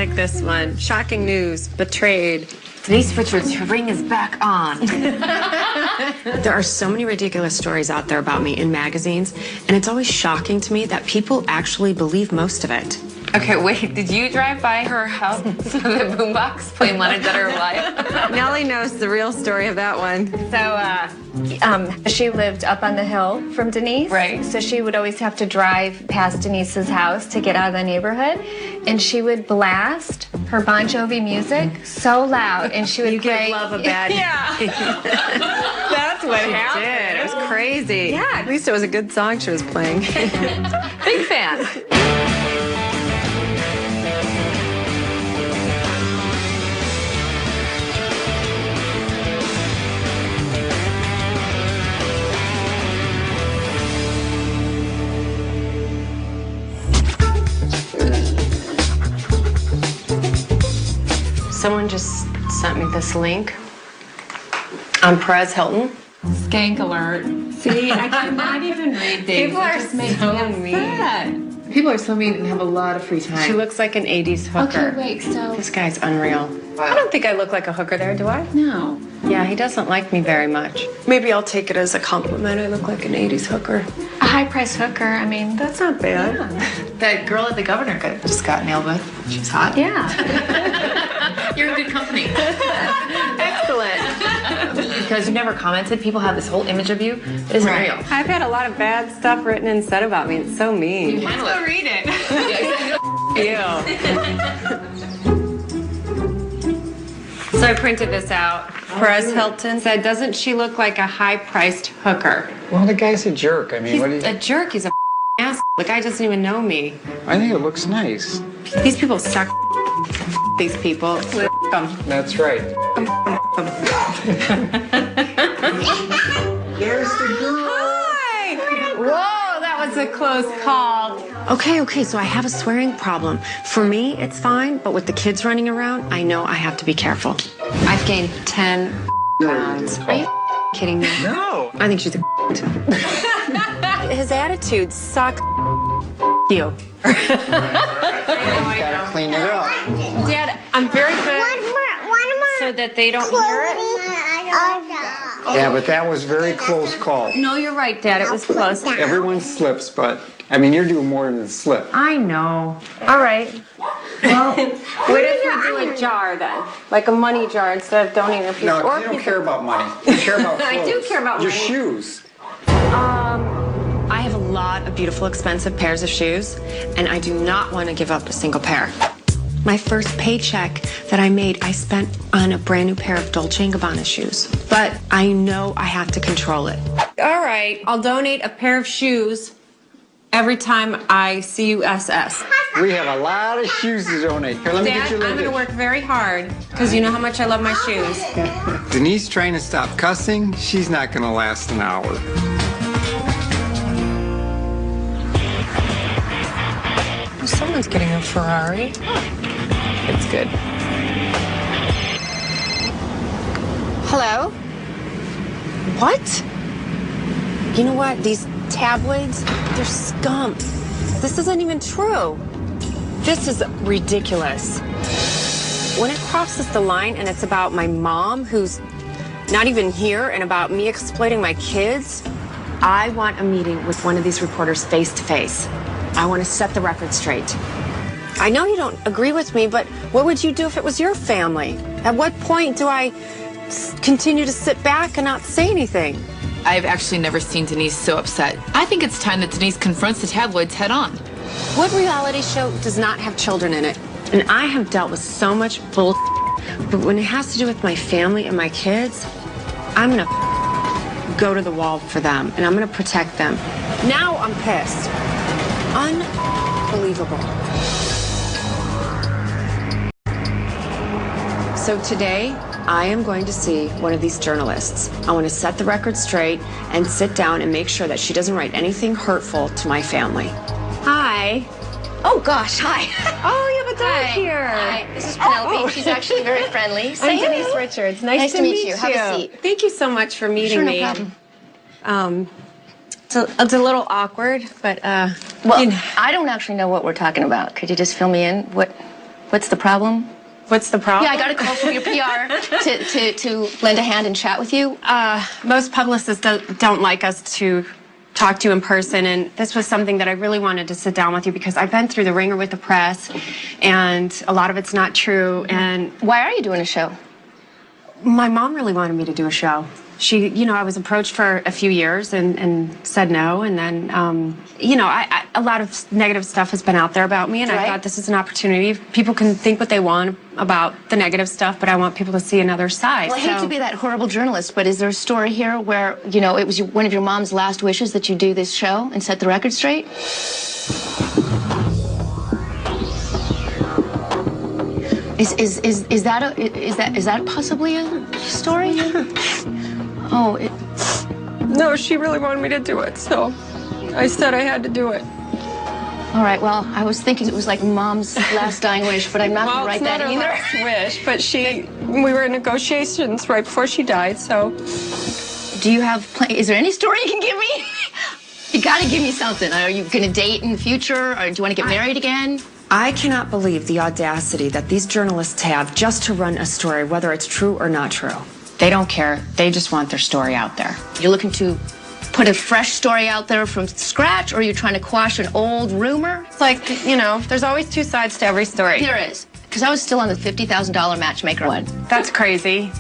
like this one. Shocking news. Betrayed. Denise Richards, your ring is back on. There are so many ridiculous stories out there about me in magazines, and it's always shocking to me that people actually believe most of it. Okay, wait, did you drive by her house with a boombox playing Lana Dead or Alive? Nellie knows the real story of that one. So, she lived up on the hill from Denise. Right. So she would always have to drive past Denise's house to get out of the neighborhood. And she would blast her Bon Jovi music so loud. And she would play... You love a bad... Yeah. That's what happened. Did. It was crazy. Yeah. At least it was a good song she was playing. Big fan. Someone just sent me this link on Perez Hilton. Skank alert. See, I cannot even read these. People are so mean. People are so mean and have a lot of free time. She looks like an 80s hooker. Okay, wait, so... This guy's unreal. I don't think I look like a hooker there, do I? No. Yeah, he doesn't like me very much. Maybe I'll take it as a compliment. I look like an 80s hooker. A high-priced hooker, I mean... That's not bad. Yeah. That girl at the governor just got nailed with. She's hot. Yeah. You're in good company. Excellent. Because you never commented, people have this whole image of you that isn't real. I've had a lot of bad stuff written and said about me. It's so mean. Let's go read it. So I printed this out. Perez Hilton said, doesn't she look like a high-priced hooker? Well, the guy's a jerk. I mean, He's what do you... a jerk. He's a ass. The guy doesn't even know me. I think it looks nice. These people suck. These people. That's right. There's the girl. Hi! Whoa, that was a close call. Okay, so I have a swearing problem. For me, it's fine, but with the kids running around, I know I have to be careful. I've gained 10 pounds. Are you kidding me? No. I think she's a His attitude sucks. You. Gotta clean it up. Dad, I'm very good so that they don't hear it. Yeah, but that was very close call. No, you're right, Dad. It was close. Everyone slips, but I mean, you're doing more than slip. I know. All right. Well, what if we do a jar then? Like a money jar instead of donating a piece? No, or you don't care about money. You care about clothes. I do care about your money. shoes. I have a lot of beautiful, expensive pairs of shoes, and I do not want to give up a single pair. My first paycheck that I made, I spent on a brand new pair of Dolce & Gabbana shoes. But I know I have to control it. All right, I'll donate a pair of shoes every time I see you SS. We have a lot of shoes to donate. Here, let me Dad, get your I'm going to work very hard because you know how much I love my shoes. Denise trying to stop cussing, she's not going to last an hour. Someone's getting a Ferrari. It's good. Hello? What? You know what? These tabloids, they're scum. This isn't even true. This is ridiculous. When it crosses the line and it's about my mom, who's not even here, and about me exploiting my kids, I want a meeting with one of these reporters face to face. I want to set the record straight. I know you don't agree with me, but what would you do if it was your family? At what point do I continue to sit back and not say anything? I've actually never seen Denise so upset. I think it's time that Denise confronts the tabloids head on. What reality show does not have children in it? And I have dealt with so much bull, but when it has to do with my family and my kids, I'm gonna go to the wall for them, and I'm gonna protect them. Now I'm pissed. Unbelievable. So today, I am going to see one of these journalists. I want to set the record straight and sit down and make sure that she doesn't write anything hurtful to my family. Hi. Oh, gosh, hi. Oh, you have a dog here. Hi, this is Penelope. She's actually very friendly. I'm Denise Richards. Nice to meet you. Have a seat. Thank you so much for meeting Sure, no me. problem. It's a little awkward, but Well, I don't actually know what we're talking about. Could you just fill me in? What What's the problem? What's the problem? Yeah, I got a call from your PR to lend a hand and chat with you. Most publicists don't like us to talk to you in person, and this was something that I really wanted to sit down with you because I've been through the ringer with the press, and a lot of it's not true. And Why are you doing a show? my mom really wanted me to do a show. She, you know, I was approached for a few years and said no, and then, you know, a lot of negative stuff has been out there about me, and I thought this is an opportunity. People can think what they want about the negative stuff, but I want people to see another side. Well, I hate to be that horrible journalist, but is there a story here where, you know, it was one of your mom's last wishes that you do this show and set the record straight? Is that possibly a story? Oh, No, she really wanted me to do it, so I said I had to do it. all right. Well, I was thinking it was like mom's last dying wish, but I'm not going to write that either. Last wish, but we were in negotiations right before she died, so. Do you have is there any story you can give me? You got to give me something. Are you going to date in the future, or do you want to get married again? I cannot believe the audacity that these journalists have just to run a story, whether it's true or not true. They don't care. They just want their story out there. You're looking to put a fresh story out there from scratch, or are you trying to quash an old rumor? It's like, you know, there's always two sides to every story. There is. Because I was still on the $50,000 matchmaker one. That's crazy.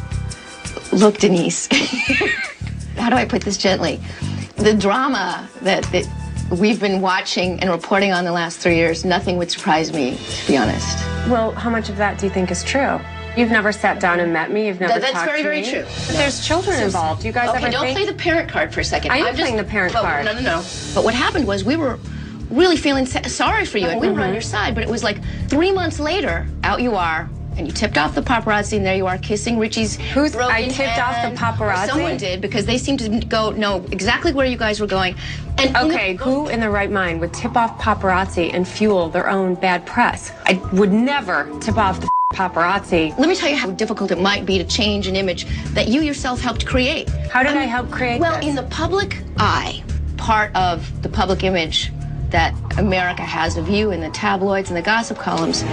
Look, Denise, how do I put this gently? The drama that we've been watching and reporting on the last 3 years, nothing would surprise me, to be honest. Well, how much of that do you think is true? You've never sat down and met me. You've never That's talked very, to very me. true. But there's children involved. You guys Okay, ever don't think? play the parent card for a second. I am playing the parent card. No. But what happened was we were really feeling sorry for you, and we were on your side, but it was like 3 months later, out you are, and you tipped off the paparazzi, and there you are kissing Richie's broken I tipped off the hand. paparazzi? Or someone did, because they seemed to know exactly where you guys were going. And Okay, who in their right mind would tip off paparazzi and fuel their own bad press? I would never tip off the paparazzi. Let me tell you how difficult it might be to change an image that you yourself helped create. How did I help create Well, this? in the public eye, part of the public image that America has of you in the tabloids and the gossip columns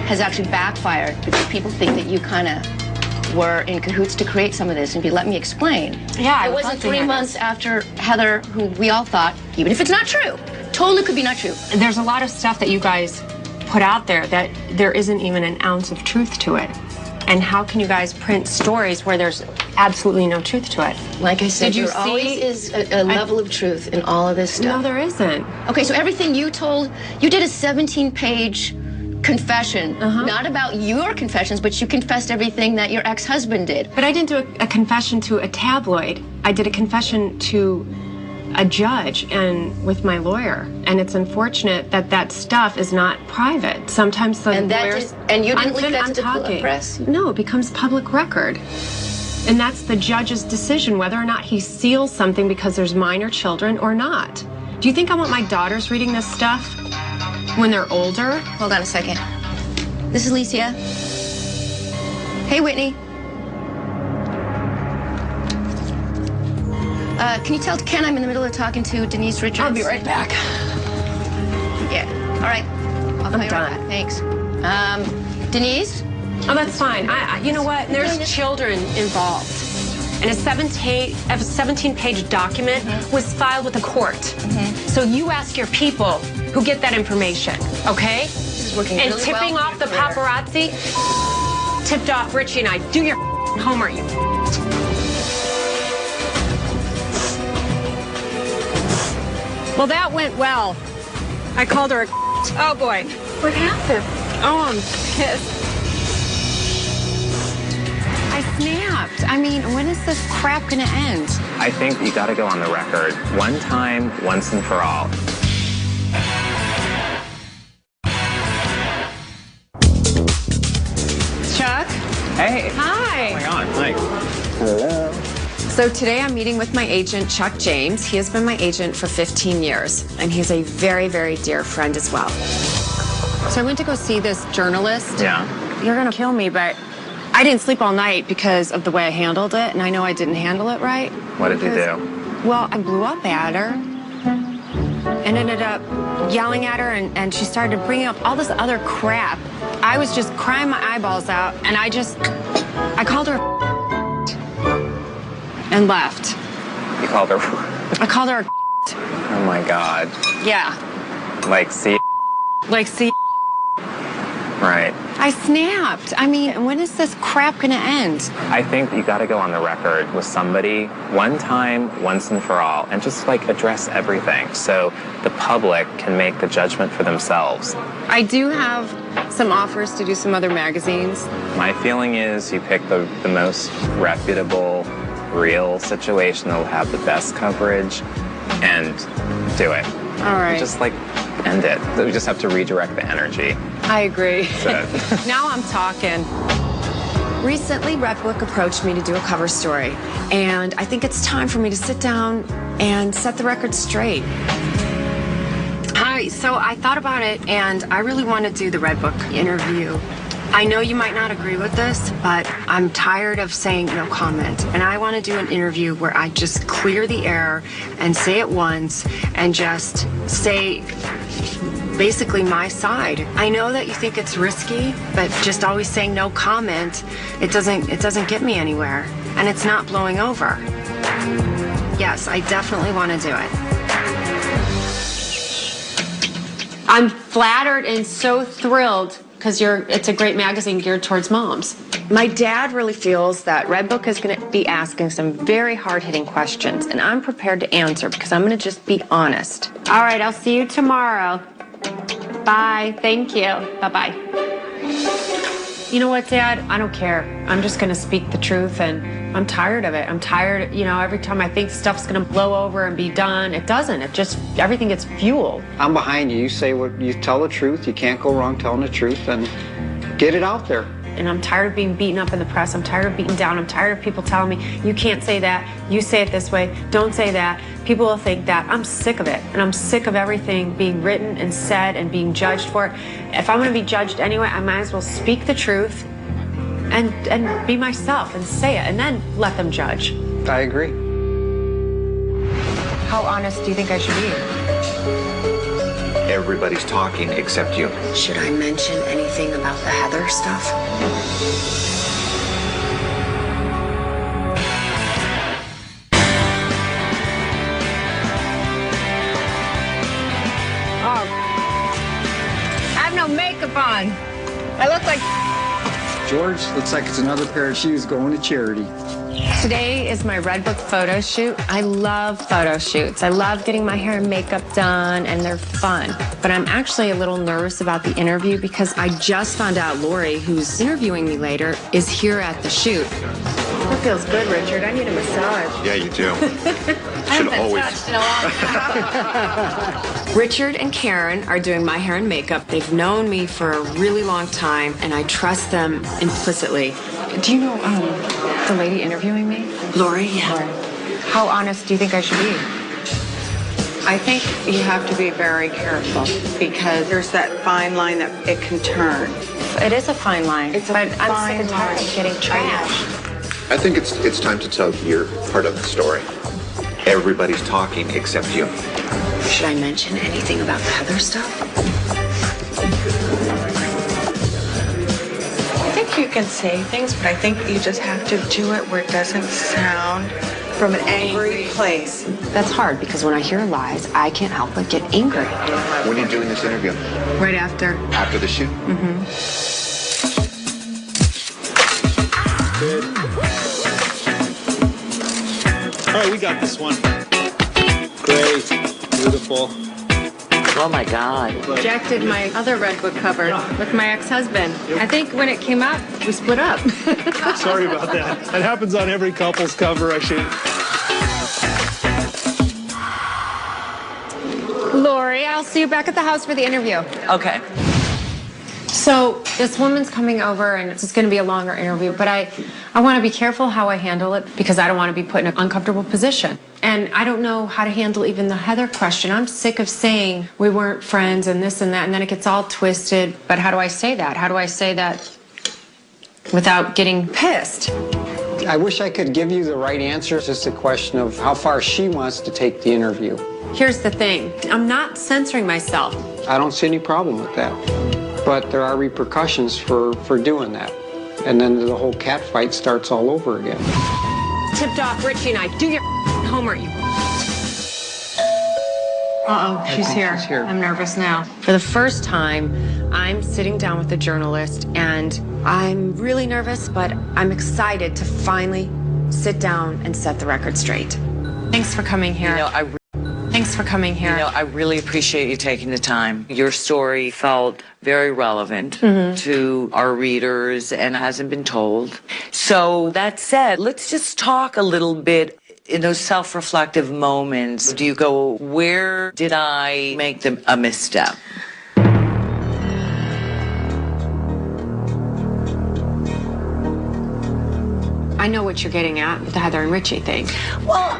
has actually backfired because people think that you kind of were in cahoots to create some of this. And let me explain. Yeah, I It would wasn't love to 3 hear months after Heather, who we all thought, even if it's not true, totally could be not true. There's a lot of stuff that you guys put out there that there isn't even an ounce of truth to it. And how can you guys print stories where there's absolutely no truth to it? Like I said, Did you there always is a level of truth in all of this stuff. No, there isn't. Okay, so everything you told, you did a 17-page confession, not about your confessions, but you confessed everything that your ex-husband did. But I didn't do a confession to a tabloid. I did a confession to a judge and with my lawyer. And it's unfortunate that that stuff is not private. Sometimes the lawyers... And you didn't leak that to the press? No, it becomes public record. And that's the judge's decision whether or not he seals something because there's minor children or not. Do you think I want my daughters reading this stuff when they're older? Hold on a second. This is Licia. Hey, Whitney. Can you tell Ken I'm in the middle of talking to Denise Richards? I'll be right back. Yeah. All right. I'll call you right back. Thanks. Denise? Oh, that's fine. You know what? There's children involved. And a 17-page document was filed with the court. So you ask your people who get that information, okay? This is working and really tipping well off the for your career. paparazzi tipped off Richie and I. Do your homework, you. Well, that went well. I called her a oh boy. What happened? Oh, I'm pissed. I snapped. I mean, when is this crap gonna end? I think you gotta go on the record. One time, once and for all. Chuck? Hey. Hi. Oh my God, Mike. Hello. So today I'm meeting with my agent, Chuck James. He has been my agent for 15 years, and he's a very, very dear friend as well. So I went to go see this journalist. Yeah. You're gonna kill me, but I didn't sleep all night because of the way I handled it, and I know I didn't handle it right. What did you do? Well, I blew up at her, and ended up yelling at her, and she started bringing up all this other crap. I was just crying my eyeballs out, and I called her and left. You called her. I called her Oh my God. yeah. Like, see. Like, see, Right. I snapped. I mean, when is this crap gonna end? I think you got to go on the record with somebody one time, once and for all, and just like address everything so the public can make the judgment for themselves. I do have some offers to do some other magazines. My feeling is you pick the most reputable, real situation that will have the best coverage and do it. All right. Just like end it. We just have to redirect the energy. I agree. That's it. Now I'm talking. Recently, Redbook approached me to do a cover story, and I think it's time for me to sit down and set the record straight. So I thought about it, and I really want to do the Redbook interview. I know you might not agree with this, but I'm tired of saying no comment, and I want to do an interview where I just clear the air and say it once and just say basically my side. I know that you think it's risky, but just always saying no comment, it doesn't get me anywhere, and it's not blowing over. Yes, I definitely want to do it. I'm flattered and so thrilled because it's a great magazine geared towards moms. My dad really feels that Redbook is going to be asking some very hard-hitting questions, and I'm prepared to answer because I'm going to just be honest. All right, I'll see you tomorrow. Bye. Thank you. Bye-bye. You know what, Dad? I don't care. I'm just going to speak the truth, and I'm tired of it. I'm tired, every time I think stuff's going to blow over and be done, it doesn't. Everything gets fueled. I'm behind you. You say what you tell the truth. You can't go wrong telling the truth, and get it out there. And I'm tired of being beaten up in the press. I'm tired of beaten down. I'm tired of people telling me, you can't say that. You say it this way. Don't say that. People will think that. I'm sick of it. And I'm sick of everything being written and said and being judged for it. If I'm going to be judged anyway, I might as well speak the truth and be myself and say it, and then let them judge. I agree. How honest do you think I should be? Everybody's talking except you. Should I mention anything about the Heather stuff? Oh, I have no makeup on. I look like... George, looks like it's another pair of shoes going to charity. Today is my Redbook photo shoot. I love photo shoots. I love getting my hair and makeup done, and they're fun. But I'm actually a little nervous about the interview because I just found out Lori, who's interviewing me later, is here at the shoot. That feels good, Richard. I need a massage. Yeah, you do. Should always. Richard and Karen are doing my hair and makeup. They've known me for a really long time, and I trust them implicitly. Do you know the lady interviewing me? Lori, yeah. Lori. How honest do you think I should be? I think you have to be very careful because there's that fine line that it can turn. It is a fine line, It's a but I'm fine sick and tired line. of getting trashed. I think it's time to tell your part of the story. Everybody's talking except you. Should I mention anything about the Heather stuff? I think you can say things, but I think you just have to do it where it doesn't sound from an angry place. That's hard because when I hear lies, I can't help but get angry. When are you doing this interview? Right after. After the shoot? Mm-hmm. Good. All right, we got this one. Great. Beautiful. Oh my God. Jack did my other Redbook cover with my ex-husband. I think when it came out, we split up. Sorry about that. That happens on every couple's cover, Lori, I'll see you back at the house for the interview. Okay. So this woman's coming over, and it's going to be a longer interview, but I want to be careful how I handle it because I don't want to be put in an uncomfortable position. And I don't know how to handle even the Heather question. I'm sick of saying we weren't friends and this and that, and then it gets all twisted. But how do I say that? How do I say that without getting pissed? I wish I could give you the right answer. It's just a question of how far she wants to take the interview. Here's the thing. I'm not censoring myself. I don't see any problem with that. But there are repercussions for doing that. And then the whole cat fight starts all over again. Tipped off Richie and I. Do your homework, you. Uh-oh, she's here. She's here. I'm nervous now. For the first time, I'm sitting down with a journalist, and I'm really nervous, but I'm excited to finally sit down and set the record straight. Thanks for coming here. Thanks for coming here. I really appreciate you taking the time. Your story felt very relevant to our readers and hasn't been told. So that said, let's just talk a little bit in those self-reflective moments. Do you go, where did I make a misstep? I know what you're getting at with the Heather and Richie thing. Well,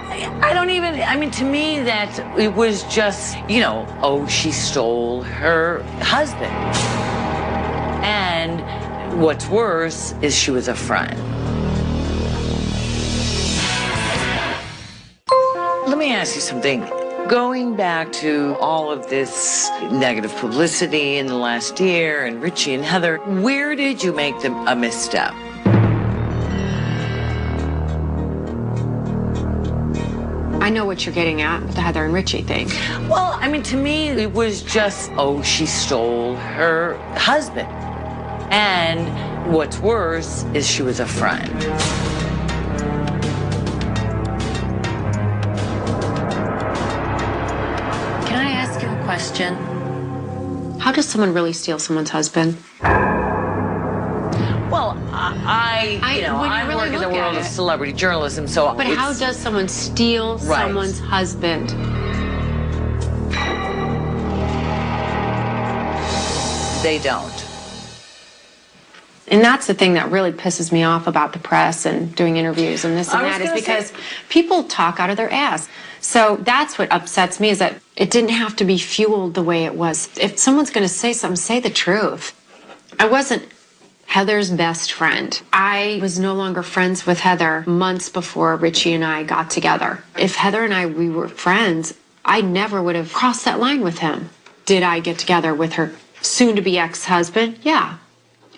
to me that it was just, oh, she stole her husband. And what's worse is she was a friend. Let me ask you something. Going back to all of this negative publicity in the last year and Richie and Heather, where did you make a misstep? I know what you're getting at with the Heather and Richie thing. Well, to me, it was just, oh, she stole her husband. And what's worse is she was a friend. Can I ask you a question? How does someone really steal someone's husband? Well, I work in the world of celebrity journalism, so. But how does someone steal someone's husband? They don't. And that's the thing that really pisses me off about the press and doing interviews and this and that is because people talk out of their ass. So that's what upsets me is that it didn't have to be fueled the way it was. If someone's going to say something, say the truth. I wasn't Heather's best friend. I was no longer friends with Heather months before Richie and I got together. If Heather and we were friends, I never would have crossed that line with him. Did I get together with her soon-to-be ex-husband? Yeah.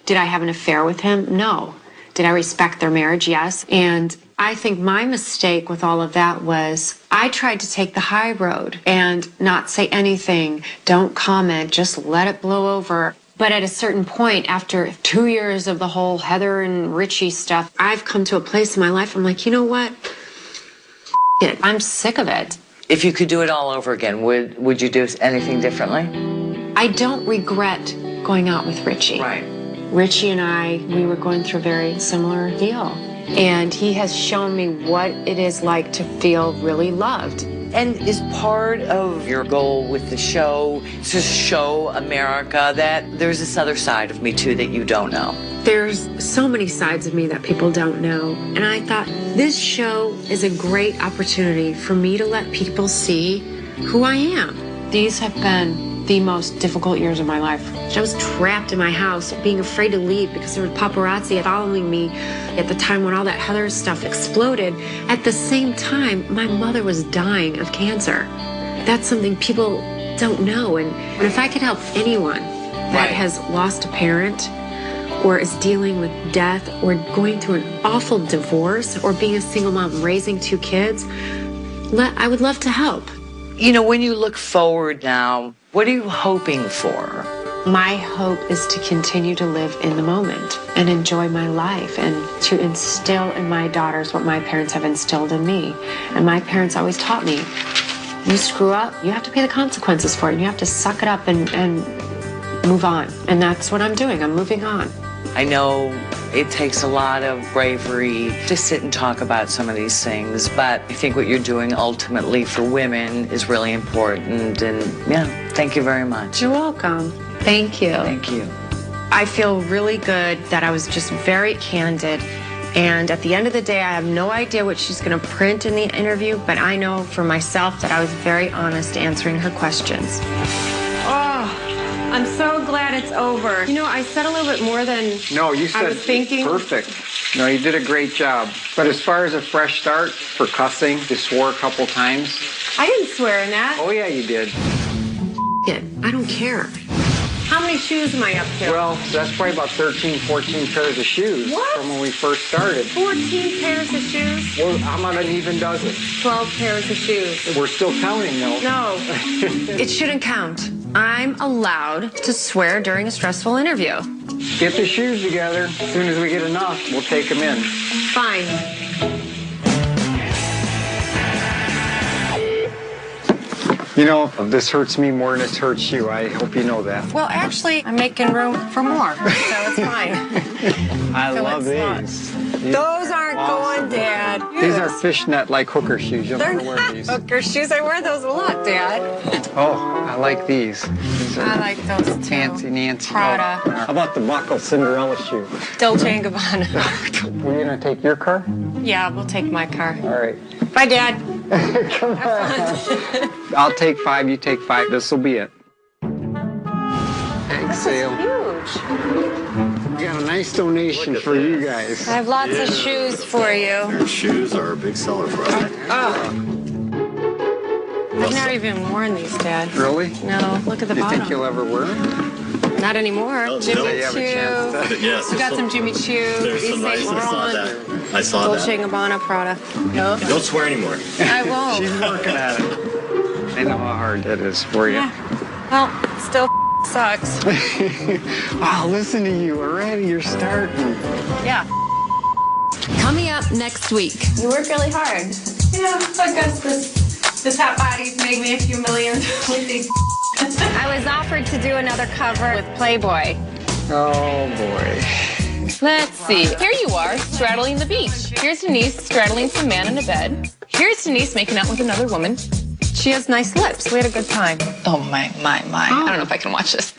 Did I have an affair with him? No. Did I respect their marriage? Yes. And I think my mistake with all of that was I tried to take the high road and not say anything, don't comment, just let it blow over. But at a certain point, after 2 years of the whole Heather and Richie stuff, I've come to a place in my life, I'm like, you know what? I'm sick of it. If you could do it all over again, would you do anything differently? I don't regret going out with Richie. Right. Richie and we were going through a very similar deal. And he has shown me what it is like to feel really loved. And is part of your goal with the show to show America that there's this other side of me too that you don't know? There's so many sides of me that people don't know. And I thought this show is a great opportunity for me to let people see who I am. These have been the most difficult years of my life. I was trapped in my house, being afraid to leave because there was paparazzi following me at the time when all that Heather stuff exploded. At the same time, my mother was dying of cancer. That's something people don't know. And if I could help anyone that has lost a parent or is dealing with death or going through an awful divorce or being a single mom raising 2 kids, I would love to help. When you look forward now, what are you hoping for? My hope is to continue to live in the moment and enjoy my life and to instill in my daughters what my parents have instilled in me. And my parents always taught me, you screw up, you have to pay the consequences for it. And you have to suck it up and move on. And that's what I'm doing. I'm moving on. I know it takes a lot of bravery to sit and talk about some of these things, but I think what you're doing ultimately for women is really important. And thank you very much. You're welcome. Thank you. Thank you. I feel really good that I was just very candid. And at the end of the day, I have no idea what she's going to print in the interview, but I know for myself that I was very honest answering her questions. Oh, I'm so glad it's over. I said a little bit more than No, you said I was thinking. Perfect. No, you did a great job. But as far as a fresh start for cussing, you swore a couple times. I didn't swear in that. Oh, yeah, you did. I don't care. How many shoes am I up to? Well, that's probably about 13, 14 pairs of shoes from when we first started. 14 pairs of shoes? Well, how about an even dozen? 12 pairs of shoes. We're still counting, though. No. It shouldn't count. I'm allowed to swear during a stressful interview. Get the shoes together. As soon as we get enough, we'll take them in. Fine. You know, this hurts me more than it hurts you. I hope you know that. Well, actually, I'm making room for more, so it's fine. I So love it's these. Those aren't going, Dad. These are fishnet-like hooker shoes. You'll They're never wear not these. hooker shoes. I wear those a lot, Dad. Oh, I like these. These are I like those too. Fancy Nancy. Prada. Oh, how about the buckle Cinderella shoe? Dolce & Gabbana. Were you going to take your car? Yeah, we'll take my car. All right. Bye, Dad. Come on. I'll take 5, you take 5. This will be it. Egg sale. Huge. We got a nice donation for you guys. I have lots of shoes for you. Your shoes are a big seller for us. I've never even worn these, Dad. Really? No, look at the You bottom. think you'll ever wear them? Not anymore. No, Jimmy no. You have a chance Choo. to- Yes. We got some Jimmy Choo, There's Yves some Saint nice. I saw Laurent, that. I saw Dolce & that. Gabbana, Prada. No, Don't swear anymore. I won't. She's working at it. I know how hard that is for you. Yeah. Well, still sucks. Wow, listen to you already. You're starting. Yeah. Coming up next week. You work really hard. Yeah, I guess this hot body's made me a few million with these. I was offered to do another cover with Playboy. Oh, boy. Let's see. Here you are, straddling the beach. Here's Denise straddling some man in a bed. Here's Denise making out with another woman. She has nice lips. We had a good time. Oh, my. I don't know if I can watch this.